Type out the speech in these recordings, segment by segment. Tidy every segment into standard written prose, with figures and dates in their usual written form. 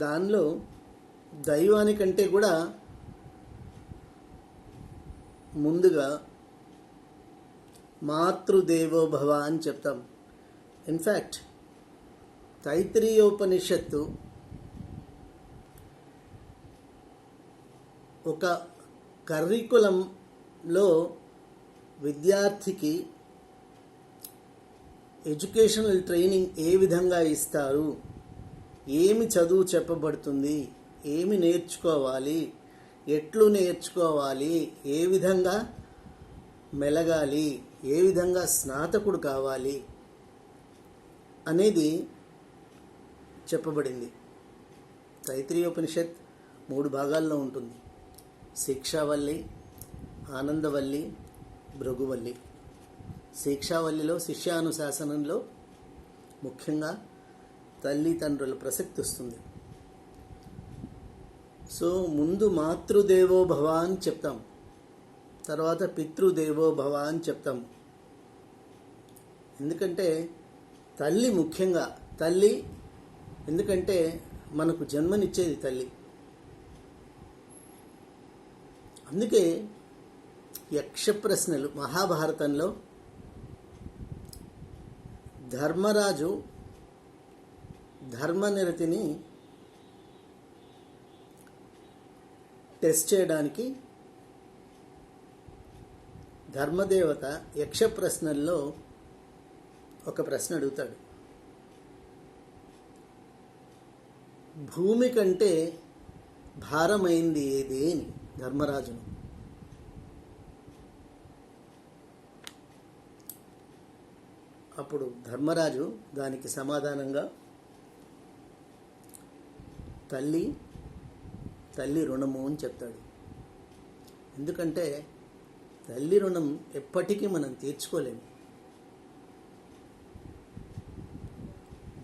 దానిలో దైవానికంటే కూడా ముందుగా మాతృదేవో భవ అని చెప్తాం. ఇన్ఫ్యాక్ట్ తైత్రీయోపనిషత్తు ఒక కరికులంలో విద్యార్థికి ఎడ్యుకేషనల్ ట్రైనింగ్ ఏ విధంగా ఇస్తారు, ఏమి చదువు చెప్పబడుతుంది, ఏమి నేర్చుకోవాలి, ఎట్లు నేర్చుకోవాలి, ఏ విధంగా మెలగాలి, ఏ విధంగా స్నాతకుడు కావాలి అనేది చెప్పబడింది. తైత్రీయోపనిషత్ 3 భాగాల్లో ఉంటుంది. శిక్షావల్లి, ఆనందవల్లి, భృగువల్లి. శిక్షావల్లిలో శిష్యానుశాసనంలో ముఖ్యంగా తల్లిదండ్రుల ప్రసక్తి వస్తుంది. సో ముందు మాతృదేవో భవ అని చెప్తాం, తర్వాత పితృదేవో భవ అని చెప్తాం. ఎందుకంటే తల్లి ముఖ్యంగా తల్లి, ఎందుకంటే మనకు జన్మనిచ్చేది తల్లి. అందుకే యక్ష ప్రశ్నలు మహాభారతంలో ధర్మరాజు ధర్మనిరతిని టెస్ట్ చేయడానికి ధర్మదేవత యక్ష ప్రశ్నల్లో ఒక ప్రశ్న అడుగుతాడు. భూమి కంటే భారమైంది ఏది అని ధర్మరాజును. అప్పుడు ధర్మరాజు దానికి సమాధానంగా తల్లి రుణము అని చెప్తాడు. ఎందుకంటే తల్లి రుణం ఎప్పటికీ మనం తీర్చుకోలేము.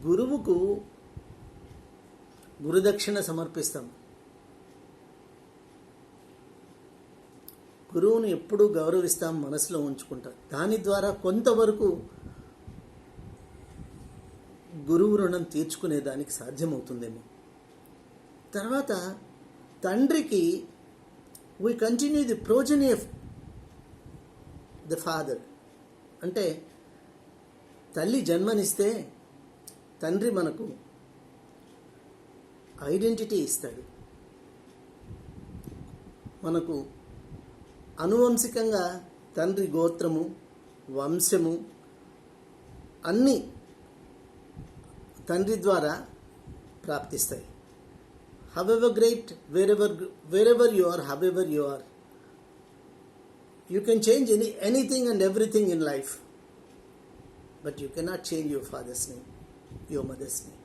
గురువుకు గురుదక్షిణ సమర్పిస్తాం. గురువుని ఎప్పుడూ గౌరవిస్తాం, మనసులో ఉంచుకుంటాం. దాని ద్వారా కొంతవరకు గురువు రుణం తీర్చుకునేదానికి సాధ్యమవుతుందేమో. తర్వాత తండ్రికి we continue the progeny of the father. అంటే తల్లి జన్మనిస్తే తండ్రి మనకు ఐడెంటిటీ ఇస్తాడు. మనకు అనువంశికంగా తండ్రి గోత్రము, వంశము అన్నీ తండ్రి ద్వారా ప్రాప్తిస్తాయి. However great, wherever you are, however you are, you can change anything and everything in life, but you cannot change your father's name, your mother's name.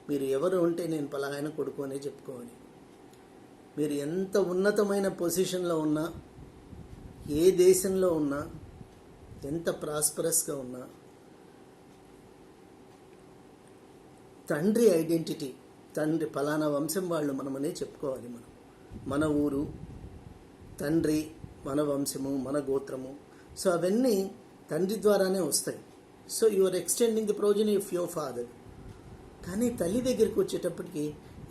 మీరు ఎవరు ఉంటే నేను పలాయన కొడుకు అనే చెప్పుకోవాలి. మీరు ఎంత ఉన్నతమైన పొజిషన్లో ఉన్నా, ఏ దేశంలో ఉన్నా, ఎంత ప్రాస్పరస్గా ఉన్నా, తండ్రి ఐడెంటిటీ, తండ్రి ఫలానా వంశం వాళ్ళు మనమనే చెప్పుకోవాలి. మన ఊరు, తండ్రి, మన వంశము, మన గోత్రము. సో అవన్నీ తండ్రి ద్వారానే వస్తాయి. So you are extending the progeny of your father. కానీ తల్లి దగ్గరికి వచ్చేటప్పటికి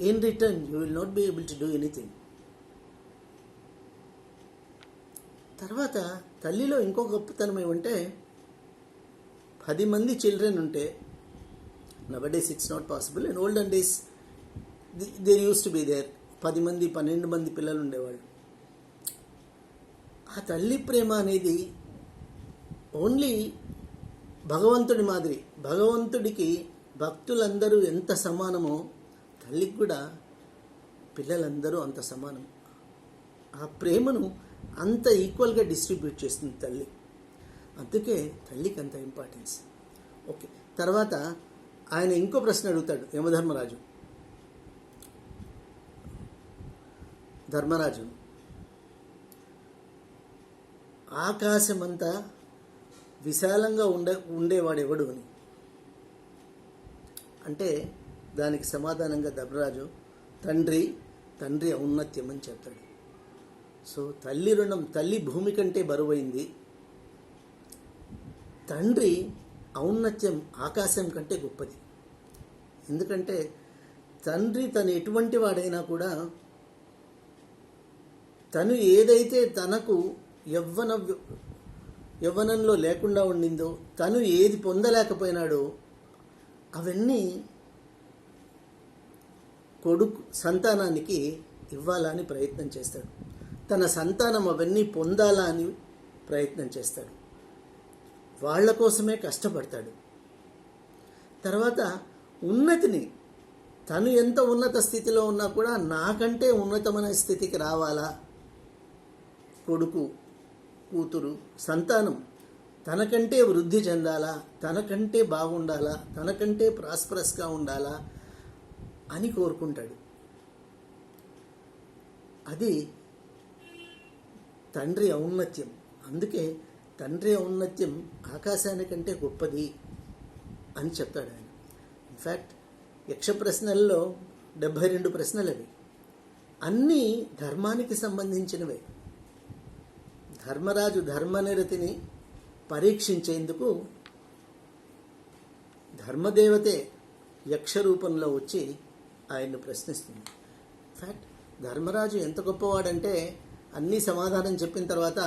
in return you will not be able to do anything. తర్వాత తల్లిలో ఇంకో గొప్పతనం ఏమంటే 10 మంది చిల్డ్రన్ ఉంటే, nowadays it's not possible. In olden days there used to be there 10 మంది 12 మంది పిల్లలు ఉండేవాళ్ళు. ఆ తల్లి ప్రేమ అనేది ఓన్లీ భగవంతుడి మాదిరి. భగవంతుడికి భక్తులందరూ ఎంత సమానమో తల్లికి కూడా పిల్లలందరూ అంత సమానం. ఆ ప్రేమను అంత ఈక్వల్గా డిస్ట్రిబ్యూట్ చేస్తుంది తల్లి. అందుకే తల్లికి అంత ఇంపార్టెన్స్. ఓకే, తర్వాత ఆయన ఇంకో ప్రశ్న అడుగుతాడు యమధర్మరాజు. ధర్మరాజు, ఆకాశమంతా విశాలంగా ఉండేవాడెవడు అని. అంటే దానికి సమాధానంగా ధర్మరాజు తండ్రి ఔన్నత్యం అని చెప్తాడు. సో తల్లి రుణం, తల్లి భూమి కంటే బరువైంది, తండ్రి ఔన్నత్యం ఆకాశం కంటే గొప్పది. ఎందుకంటే తండ్రి తను ఎటువంటి వాడైనా కూడా తను ఏదైతే తనకు యవ్వనంలో లేకుండా ఉండిందో, తను ఏది పొందలేకపోయినాడో అవన్నీ కొడుకు సంతానానికి ఇవ్వాలని ప్రయత్నం చేస్తాడు. తన సంతానం అవన్నీ పొందాలా అని ప్రయత్నం చేస్తాడు. వాళ్ళ కోసమే కష్టపడతాడు. తర్వాత ఉన్నతిని, తను ఎంత ఉన్నత స్థితిలో ఉన్నా కూడా నాకంటే ఉన్నతమైన స్థితికి రావాలా, కొడుకు కూతురు సంతానం తనకంటే వృద్ధి చెందాలా, తనకంటే బాగుండాలా, తనకంటే ప్రాస్పరస్గా ఉండాలా అని కోరుకుంటాడు. అది తండ్రి ఔన్నత్యం. అందుకే తండ్రి ఔన్నత్యం ఆకాశానికంటే గొప్పది అని చెప్తాడు ఆయన. ఇన్ఫ్యాక్ట్ యక్ష ప్రశ్నల్లో 72 ప్రశ్నలు అవి అన్నీ ధర్మానికి సంబంధించినవే. ధర్మరాజు ధర్మనిరతిని పరీక్షించేందుకు ధర్మదేవతే యక్ష రూపంలో వచ్చి ఆయన్ను ప్రశ్నిస్తుంది. ఇన్ఫ్యాక్ట్ ధర్మరాజు ఎంత గొప్పవాడంటే అన్నీ సమాధానం చెప్పిన తర్వాత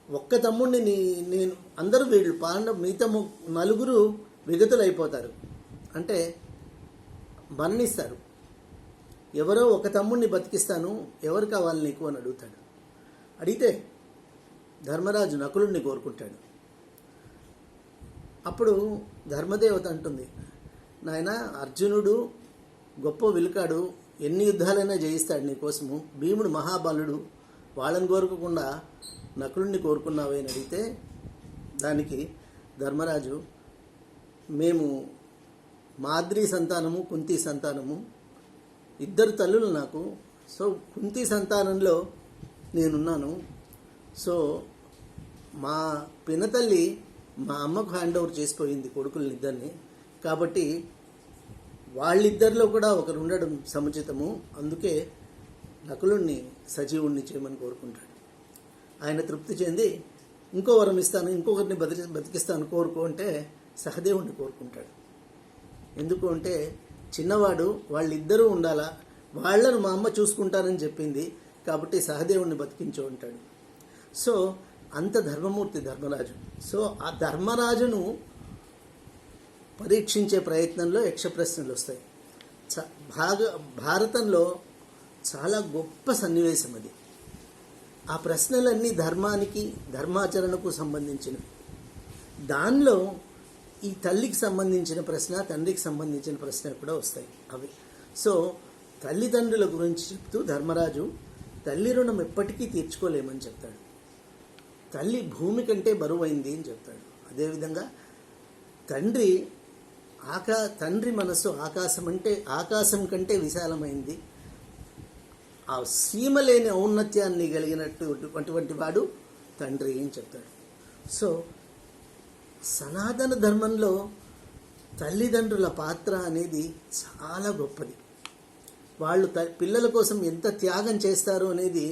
ఒక్క తమ్ముడిని నేను అందరూ వీళ్ళు మిగతా నలుగురు విగతులైపోతారు, అంటే మరణిస్తారు. ఎవరో ఒక తమ్ముడిని బతికిస్తాను, ఎవరు కావాలి నీకు అని అడుగుతాడు. అడిగితే ధర్మరాజు నకులుడిని కోరుకుంటాడు. అప్పుడు ధర్మదేవత అంటుంది, నాయన అర్జునుడు గొప్ప విలుకాడు, ఎన్ని యుద్ధాలైనా జయిస్తాడు నీకోసము, భీముడు మహాబలుడు, వాళ్ళని కోరుకోకుండా నకులుడిని కోరుకున్నావే అని అడిగితే దానికి ధర్మరాజు, మేము మాద్రి సంతానము కుంతి సంతానము, ఇద్దరు తల్లులు నాకు. సో కుంతి సంతానంలో నేనున్నాను. సో మా పినతల్లి మా అమ్మకు హ్యాండ్ ఓవర్ చేసిపోయింది కొడుకుల్ని ఇద్దరిని, కాబట్టి వాళ్ళిద్దరిలో కూడా ఒకరు ఉండడం సముచితము, అందుకే నకులుణ్ణి సజీవుణ్ణి చేయమని కోరుకుంటాడు. ఆయన తృప్తి చెంది ఇంకో వరం ఇస్తాను, ఇంకొకరిని బతికిస్తాను కోరుకో అంటే సహదేవుణ్ణి కోరుకుంటాడు. ఎందుకు అంటే చిన్నవాడు, వాళ్ళిద్దరూ ఉండాలా, వాళ్లను మా అమ్మ చూసుకుంటారని చెప్పింది, కాబట్టి సహదేవుణ్ణి బతికించు అంటాడు. సో అంత ధర్మమూర్తి ధర్మరాజు. సో ఆ ధర్మరాజును పరీక్షించే ప్రయత్నంలో యక్ష ప్రశ్నలు వస్తాయి. భారతంలో చాలా గొప్ప సన్నివేశం అది. ఆ ప్రశ్నలన్నీ ధర్మానికి, ధర్మాచరణకు సంబంధించినవి. దానిలో ఈ తల్లికి సంబంధించిన ప్రశ్న, తండ్రికి సంబంధించిన ప్రశ్న కూడా వస్తాయి అవి. సో తల్లిదండ్రుల గురించి చెప్తూ ధర్మరాజు తల్లి రుణం ఎప్పటికీ తీర్చుకోలేమని చెప్తాడు. తల్లి భూమి కంటే బరువైంది అని చెప్తాడు. అదేవిధంగా తండ్రి మనస్సు ఆకాశం కంటే విశాలమైంది. ఆ సీమలేని ఔన్నత్యాన్ని కలిగినటువంటి వాడు తండ్రి అని చెప్తాడు. సో సనాతన ధర్మంలో తల్లిదండ్రుల పాత్ర అనేది చాలా గొప్పది. వాళ్ళు పిల్లల కోసం ఎంత త్యాగం చేస్తారో అనేది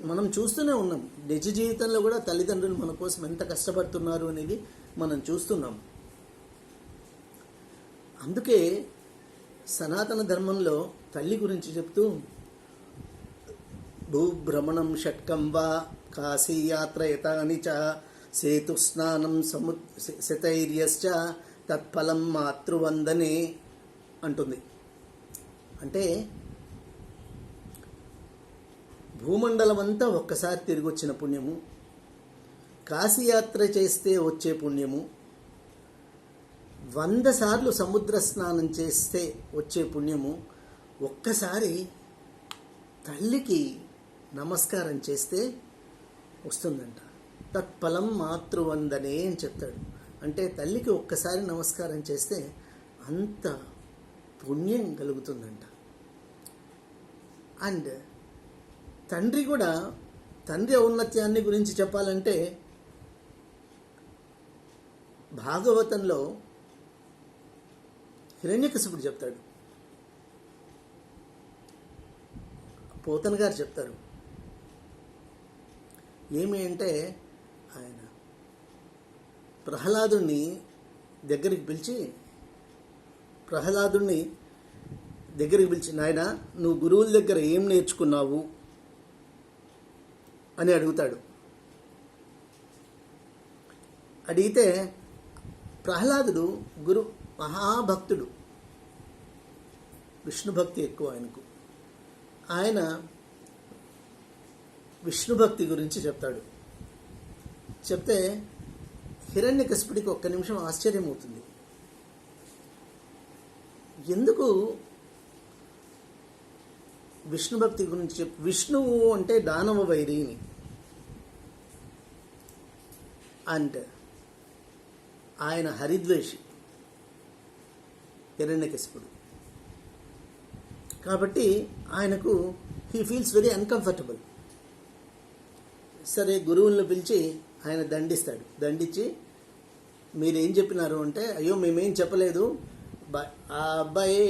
మనం చూస్తూనే ఉన్నాం. నిజ జీవితంలో కూడా తల్లిదండ్రులు మన కోసం ఎంత కష్టపడుతున్నారు అనేది మనం చూస్తున్నాం. అందుకే సనాతన ధర్మంలో తల్లి గురించి చెప్తూ భూభ్రమణం షట్కం వా కాశీయాత్రయతాని చ సేతుస్నానం శతైర్యశ్చ తత్ఫలం మాతృవందనే అంటుంది. అంటే భూమండలం అంతా ఒక్కసారి తిరిగి వచ్చిన పుణ్యము, కాశీయాత్ర చేస్తే వచ్చే పుణ్యము, 100 సార్లు సముద్ర స్నానం చేస్తే వచ్చే పుణ్యము, ఒక్కసారి తల్లికి నమస్కారం చేస్తే వస్తుందంట. తత్ఫలం మాతృవందనే అని చెప్తాడు. అంటే తల్లికి ఒక్కసారి నమస్కారం చేస్తే అంత పుణ్యం కలుగుతుందంట. అండ్ తండ్రి ఔన్నత్యాన్ని గురించి చెప్పాలంటే భాగవతంలో హిరణ్యకశిపుడు చెప్తాడు, పోతన గారు చెప్తారు. ఏమి అంటే ఆయన ప్రహ్లాదుని దగ్గరికి పిలిచి ప్రహ్లాదుని దగ్గరికి పిలిచి, నాయన నువ్వు గురువుల దగ్గర ఏం నేర్చుకున్నావు అని అడుగుతాడు. అడిగితే ప్రహ్లాదుడు మహాభక్తుడు, విష్ణు భక్తి ఎక్కువ ఆయనకు. ఆయన విష్ణు భక్తి గురించి చెప్తాడు. చెప్తే హిరణ్యకశిపుడికి ఒక్క నిమిషం ఆశ్చర్యం అవుతుంది. ఎందుకు విష్ణు భక్తి గురించి విష్ణువు అంటే దానవ వైరిని అండ్ ఆయన హరిద్వేషి హిరణ్యకశిపుడు. కాబట్టి ఆయనకు హీ ఫీల్స్ వెరీ అన్కంఫర్టబుల్. సరే గురువులను పిలిచి ఆయన దండించి మీరేం చెప్పినారు అంటే, అయ్యో మేమేం చెప్పలేదు, ఆ అబ్బాయి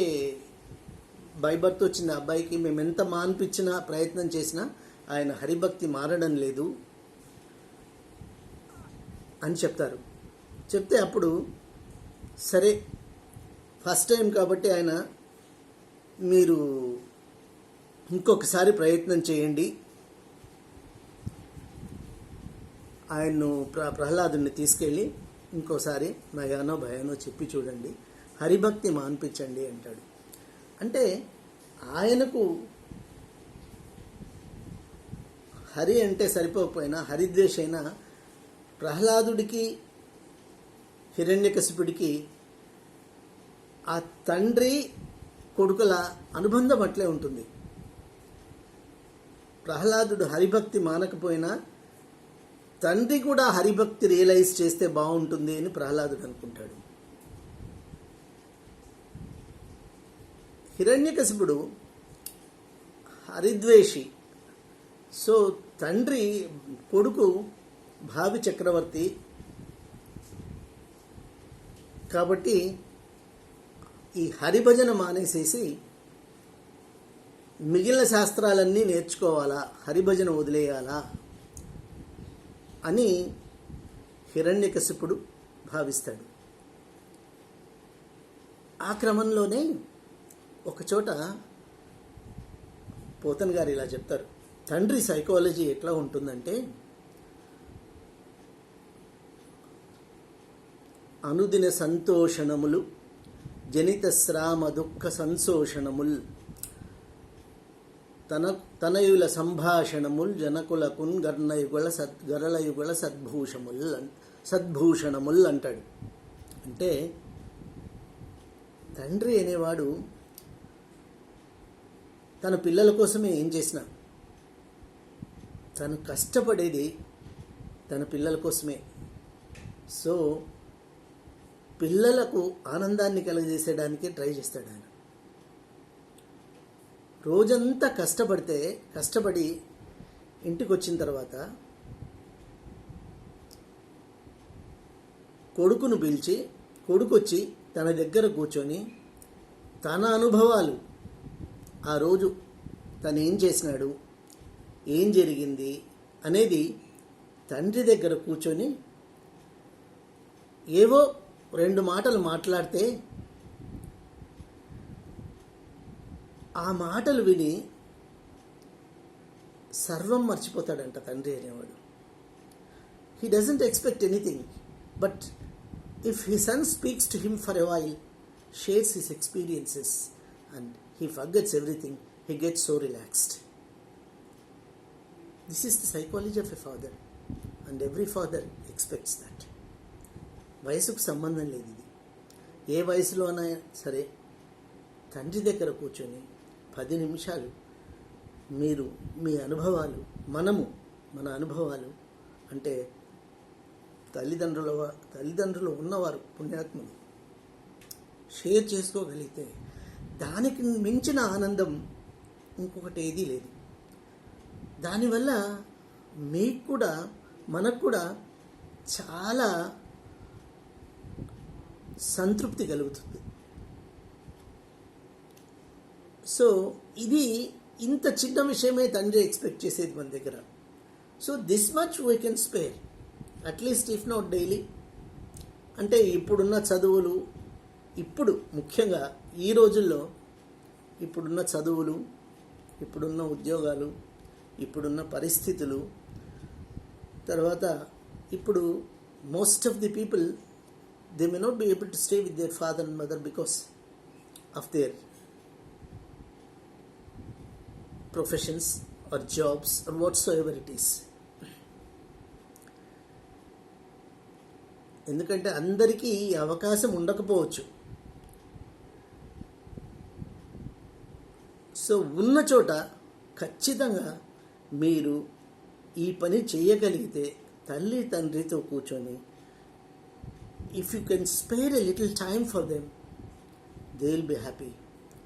బై బర్త్ వచ్చిన అబ్బాయికి మేము ఎంత మాన్పించినా ప్రయత్నం చేసినా ఆయన హరిభక్తి మారడం లేదు అని చెప్తారు. చెప్తే అప్పుడు సరే ఫస్ట్ టైం కాబట్టి ఆయన మీరు ఇంకొకసారి ప్రయత్నం చేయండి, ఆయన్ను ప్రహ్లాదుని తీసుకెళ్ళి ఇంకోసారి నయానో భయానో చెప్పి చూడండి, హరిభక్తి మాన్పించండి అంటాడు. అంటే ఆయనకు హరి అంటే సరిపోకపోయినా హరిద్వేషైన ప్రహ్లాదుడికి హిరణ్యకశిపుడికి ఆ తండ్రి కొడుకుల అనుబంధం అట్లే ఉంటుంది. ప్రహ్లాదుడు హరిభక్తి మానకపోయినా తండ్రి కూడా హరిభక్తి రియలైజ్ చేస్తే బాగుంటుంది అని ప్రహ్లాదుడు అనుకుంటాడు. హిరణ్యకశిపుడు హరిద్వేషి. సో తండ్రి కొడుకు భావి చక్రవర్తి కాబట్టి ఈ హరిభజన మానేసేసి మిగిలిన శాస్త్రాలన్నీ నేర్చుకోవాలా, హరిభజన వదిలేయాలా అని హిరణ్యకశిపుడు భావిస్తాడు. ఆ క్రమంలోనే ఒకచోట పోతన్ గారు ఇలా చెప్తారు, తండ్రి సైకాలజీ ఎట్లా ఉంటుందంటే, అనుదిన సంతోషణములు జనిత శ్రామ దుఃఖ సంశోషణముల్ తనయుల సంభాషణముల్ జనకులకున్ గరళయుగళ సద్భూషణముల్ అంటాడు. అంటే తండ్రి అనేవాడు తన పిల్లల కోసమే ఏం చేసినా తను కష్టపడేది తన పిల్లల కోసమే. సో పిల్లలకు ఆనందాన్ని కలుగజేసేయడానికి ట్రై చేస్తాడు ఆయన. రోజంతా కష్టపడి ఇంటికి వచ్చిన తర్వాత కొడుకును పిలిచి కొడుకొచ్చి తన దగ్గర కూర్చొని తన అనుభవాలు, ఆ రోజు తను ఏం చేసినాడు, ఏం జరిగింది అనేది తండ్రి దగ్గర కూర్చొని ఏవో 2 మాటలు మాట్లాడితే ఆ మాటలు విని సర్వం మర్చిపోతాడంట తండ్రి అనేవాడు. He doesn't expect anything, but if he sun speaks to him for a while, shares his experiences and he forgets everything, he gets so relaxed. This is the psychology of a father, and every father expects that. వయసుకు సంబంధం లేదు ఇది. ఏ వయసులోనైనా సరే తండ్రి దగ్గర కూర్చొని 10 నిమిషాలు మీరు మీ అనుభవాలు, మన అనుభవాలు అంటే తల్లిదండ్రులు ఉన్నవారు పుణ్యాత్ములు షేర్ చేసుకోగలిగితే దానికి మించిన ఆనందం ఇంకొకటి ఏదీ లేదు. దానివల్ల మీకు కూడా మనకు కూడా చాలా సంతృప్తి కలుగుతుంది. సో ఇది ఇంత చిన్న విషయమే తండ్రి ఎక్స్పెక్ట్ చేసేది మన దగ్గర. So this much we can spare, at least if not daily, అంటే ఇప్పుడున్న చదువులు, ఇప్పుడు ముఖ్యంగా ఈ రోజుల్లో ఇప్పుడున్న చదువులు, ఇప్పుడున్న ఉద్యోగాలు, ఇప్పుడున్న పరిస్థితులు, తర్వాత ఇప్పుడు most of the people they may not be able to stay with their father and mother because of their professions or jobs or whatsoever it is. ఎందుకంటే అందరికీ ఈ అవకాశం ఉండకపోవచ్చు. సో ఉన్న చోట ఖచ్చితంగా మీరు ఈ పని చేయగలిగితే తల్లి తండ్రితో కూర్చొని, if you can spare a little time for them, they will be happy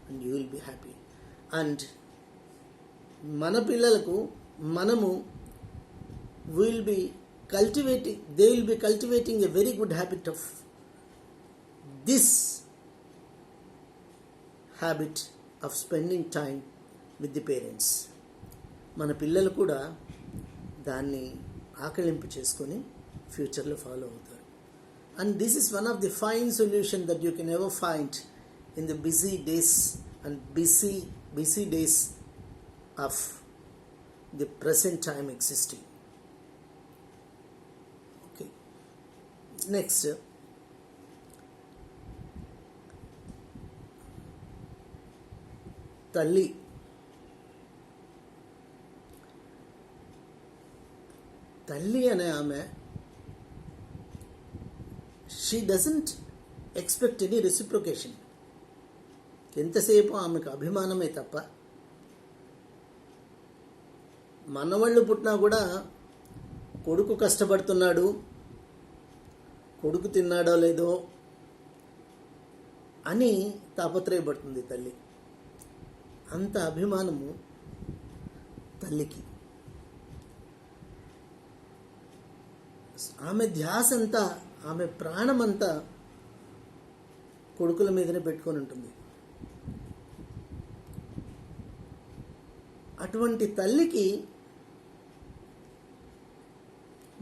and you will be happy. And మన పిల్లలకు మనము will be they will be cultivating a very good habit of this habit of spending time with the parents. మన పిల్లలు కూడా దాన్ని ఆకలింపు చేసుకొని ఫ్యూచర్లో ఫాలో అవుతారు. And this is one of the fine solution that you can ever find in the busy days and busy days of the present time existing. Next, తల్లి అనే ఆమె, she doesn't expect any reciprocation. ఎంతసేపు ఆమెకు అభిమానమే తప్ప, మనవాళ్ళు పుట్టినా కూడా కొడుకు కష్టపడుతున్నాడు, కొడుకు తిన్నాడో లేదో అని తాపత్రయపడుతుంది తల్లి. అంత అభిమానము తల్లికి. ఆమె ధ్యాస అంతా, ఆమె ప్రాణమంతా కొడుకుల మీదనే పెట్టుకొని ఉంటుంది. అటువంటి తల్లికి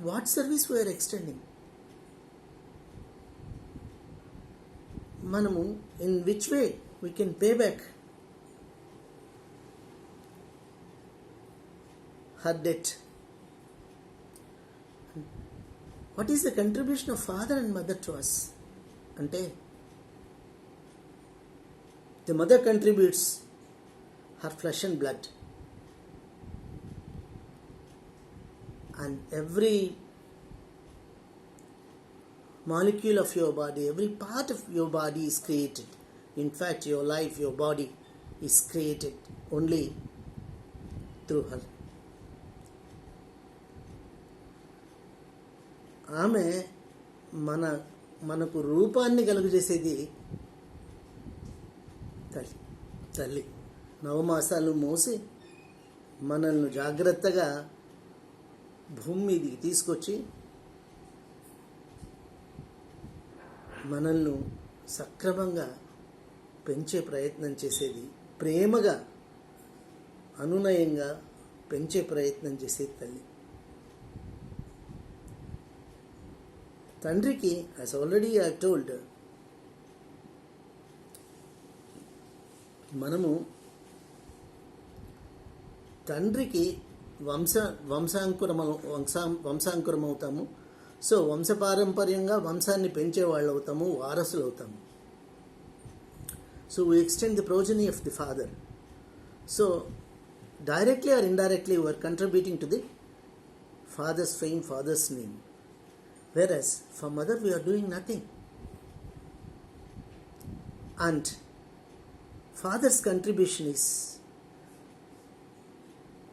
వాట్ సర్వీస్ వీఆర్ ఎక్స్టెండింగ్? మనము in which way we can pay back her debt? What is the contribution of father and mother to us? Ante the mother contributes her flesh and blood, and every molecule of your body, every part of your body is created. In fact, your life, your body is created only through her. ఆమె మనకు రూపాన్ని కలుగజేసేది తల్లి. నవమాసాలు మోసి మనల్ని జాగ్రత్తగా భూమి మీదకి తీసుకొచ్చి మనల్ని సక్రమంగా పెంచే ప్రయత్నం చేసేది, ప్రేమగా అనునయంగా పెంచే ప్రయత్నం చేసేది తల్లి. తండ్రికి, యాజ్ ఆల్రెడీ ఐ టోల్డ్, మనము తండ్రికి వంశాంకురం అవుతాము. సో వంశపారంపర్యంగా వంశాన్ని పెంచే వాళ్ళు అవుతాము, వారసులు అవుతాము. So we extend the progeny of the father. So directly or indirectly we are contributing to the father's fame, father's name. Whereas for mother we are doing nothing. And father's contribution is,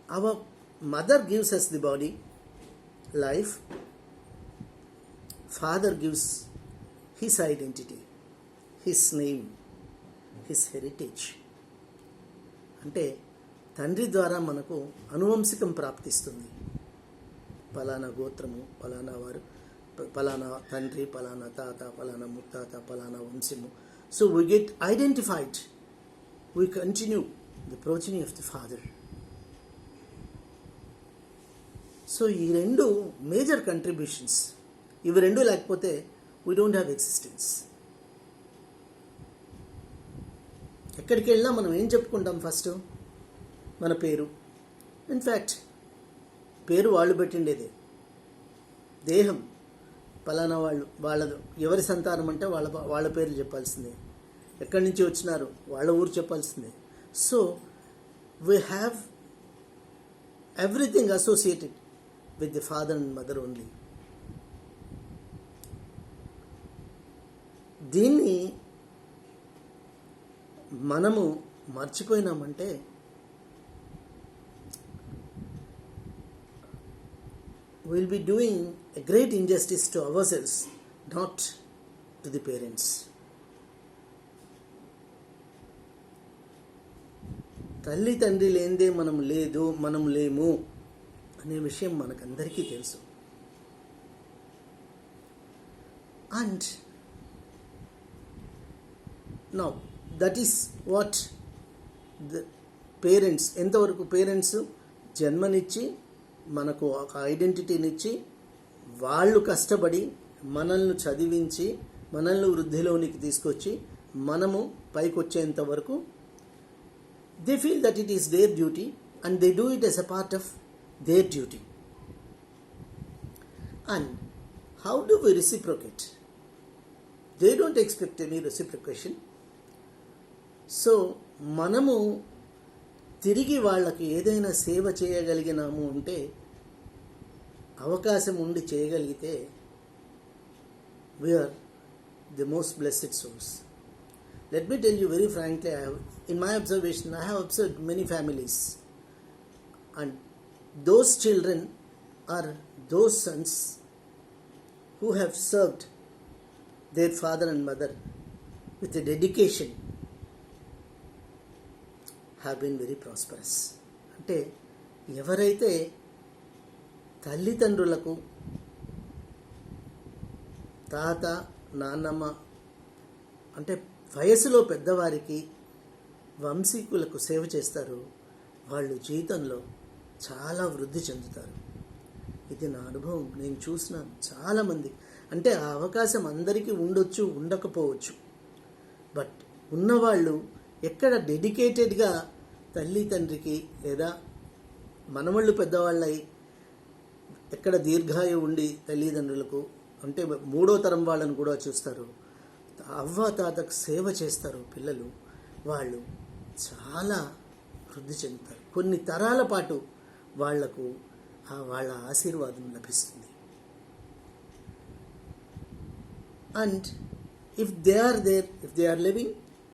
our mother gives us the body, life. Father gives his identity, his name, his heritage. అంటే తండ్రి ద్వారా మనకు అనువంశికం ప్రాప్తిస్తుంది. పలానా గోత్రము, పలానా వారు, పలానా తండ్రి, పలానా తాత, పలానా ముత్తాత, పలానా వంశము. So we get identified, we continue the progeny of the father. So ఈ రెండు మేజర్ కంట్రిబ్యూషన్స్. ఇవి రెండు లేకపోతే వీ డోంట్ హ్యావ్ ఎగ్జిస్టెన్స్. ఎక్కడికి వెళ్ళినా మనం ఏం చెప్పుకుంటాం? ఫస్ట్ మన పేరు. ఇన్ఫ్యాక్ట్ పేరు వాళ్ళు పెట్టిండేదే. దేహం పలానా వాళ్ళది ఎవరి సంతానం అంటే వాళ్ళ పేర్లు చెప్పాల్సిందే. ఎక్కడి నుంచి వచ్చినారు వాళ్ళ ఊరు చెప్పాల్సిందే. So we have everything associated with the father and mother only. దీన్ని మనము మర్చిపోయినామంటే we'll be doing a great injustice to ourselves, not to the parents. తల్లి తండ్రి లేనిదే మనం లేము అనే విషయం మనకందరికీ తెలుసు. And now that is what the parents, ఎంతవరకు పేరెంట్స్ జన్మనిచ్చి మనకు ఒక ఐడెంటిటీనిచ్చి వాళ్ళు కష్టపడి మనల్ని చదివించి మనల్ని వృద్ధిలోనికి తీసుకొచ్చి మనము పైకి వచ్చేంత వరకు they feel that it is their duty and they do it as a part of their duty. And how do we reciprocate? They don't expect any reciprocation. So మనము తిరిగి వాళ్ళకి ఏదైనా సేవ చేయగలిగినాము అంటే, అవకాశం ఉండి చేయగలిగితే, we are the most blessed souls. Let me tell you very frankly, in my observation, I have observed many families, and those children are those sons who have served their father and mother with a dedication, have been very prosperous. అంటే ఎవరైతే తల్లిదండ్రులకు, తాత నాన్నమ్మ అంటే వయసులో పెద్దవారికి, వంశీకులకు సేవ చేస్తారు, వాళ్ళు జీవితంలో చాలా వృద్ధి చెందుతారు. ఇది నా అనుభవం. నేను చూసినాను చాలామంది. అంటే ఆ అవకాశం అందరికీ ఉండొచ్చు, ఉండకపోవచ్చు. బట్ ఉన్నవాళ్ళు ఎక్కడ డెడికేటెడ్గా తల్లి తండ్రికి, లేదా మనవళ్ళు పెద్దవాళ్ళై ఎక్కడ దీర్ఘాయు ఉండి తల్లిదండ్రులకు, అంటే మూడో తరం వాళ్ళని కూడా చూస్తారు, అవ్వ తాతకు సేవ చేస్తారు పిల్లలు, వాళ్ళు చాలా వృద్ధి చెందుతారు. కొన్ని తరాల పాటు వాళ్లకు వాళ్ళ ఆశీర్వాదం లభిస్తుంది. And if they are living,